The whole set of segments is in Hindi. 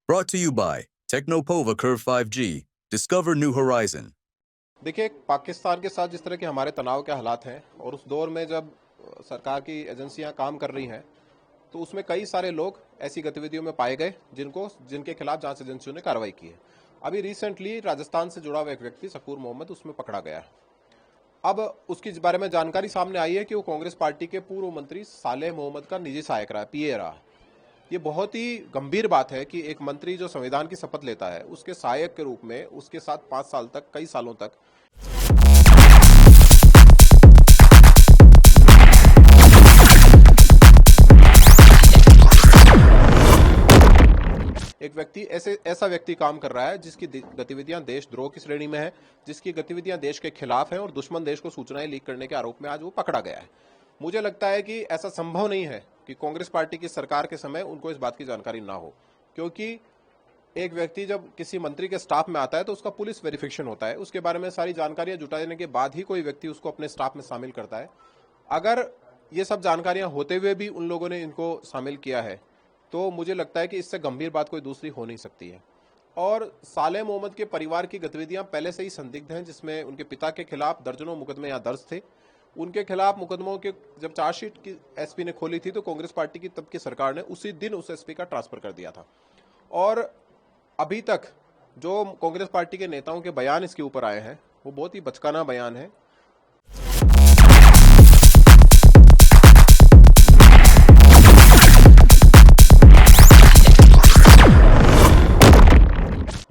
Brought to you by Technopova Curve 5G. Discover new horizon. देखिए, पाकिस्तान के साथ जिस तरह के हमारे तनाव के हालात हैं और उस दौर में जब सरकार की एजेंसियां काम कर रही हैं, तो उसमें कई सारे लोग ऐसी गतिविधियों में पाए गए जिनके खिलाफ जांच एजेंसियों ने कार्रवाई की है। अभी रिसेंटली राजस्थान से जुड़ा हुआ एक व्यक्ति शकूर मोहम्मद उसमें पकड़ा गया है। अब उसके बारे में जानकारी सामने आई है कि वो कांग्रेस पार्टी के पूर्व मंत्री सालेह मोहम्मद का निजी सहायक रहा, पीए रहा। ये बहुत ही गंभीर बात है कि एक मंत्री जो संविधान की शपथ लेता है, उसके सहायक के रूप में उसके साथ 5 साल तक, कई सालों तक एक व्यक्ति ऐसा व्यक्ति काम कर रहा है जिसकी गतिविधियां देशद्रोह की श्रेणी में है, जिसकी गतिविधियां देश के खिलाफ हैं और दुश्मन देश को सूचनाएं लीक करने के आरोप में आज वो पकड़ा गया है। मुझे लगता है कि ऐसा संभव नहीं है कि कांग्रेस पार्टी की सरकार के समय उनको इस बात की जानकारी ना हो, क्योंकि एक व्यक्ति जब किसी मंत्री के स्टाफ में आता है तो उसका पुलिस वेरिफिकेशन होता है, उसके बारे में सारी जानकारियां जुटाने के बाद ही कोई व्यक्ति उसको अपने स्टाफ में शामिल करता है। अगर ये सब जानकारियां होते हुए भी उन लोगों ने इनको शामिल किया है, तो मुझे लगता है कि इससे गंभीर बात कोई दूसरी हो नहीं सकती है। और सालेह मोहम्मद के परिवार की गतिविधियां पहले से ही संदिग्ध हैं, जिसमें उनके पिता के खिलाफ दर्जनों मुकदमे यहाँ दर्ज थे। उनके खिलाफ मुकदमों के जब चार्जशीट की एसपी ने खोली थी, तो कांग्रेस पार्टी की तब की सरकार ने उसी दिन उस एसपी का ट्रांसफर कर दिया था। और अभी तक जो कांग्रेस पार्टी के नेताओं के बयान इसके ऊपर आए हैं, वो बहुत ही बचकाना बयान है।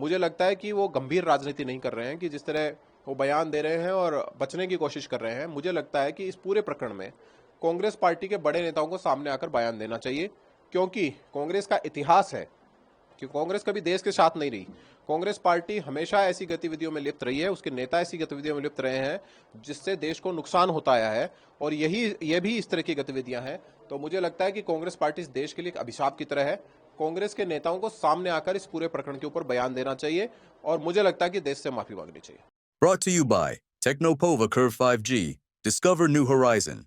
मुझे लगता है कि वो गंभीर राजनीति नहीं कर रहे हैं कि जिस तरह वो बयान दे रहे हैं और बचने की कोशिश कर रहे हैं। मुझे लगता है कि इस पूरे प्रकरण में कांग्रेस पार्टी के बड़े नेताओं को सामने आकर बयान देना चाहिए, क्योंकि कांग्रेस का इतिहास है कि कांग्रेस कभी देश के साथ नहीं रही। कांग्रेस पार्टी हमेशा ऐसी गतिविधियों में लिप्त रही है, उसके नेता ऐसी गतिविधियों में लिप्त रहे हैं जिससे देश को नुकसान होता आया है, और ये भी इस तरह की गतिविधियां हैं। तो मुझे लगता है कि कांग्रेस पार्टी इस देश के लिए एक अभिशाप की तरह है। कांग्रेस के नेताओं को सामने आकर इस पूरे प्रकरण के ऊपर बयान देना चाहिए, और मुझे लगता है कि देश से माफी मांगनी चाहिए। Brought to you by Technopova Curve 5G. Discover new horizon.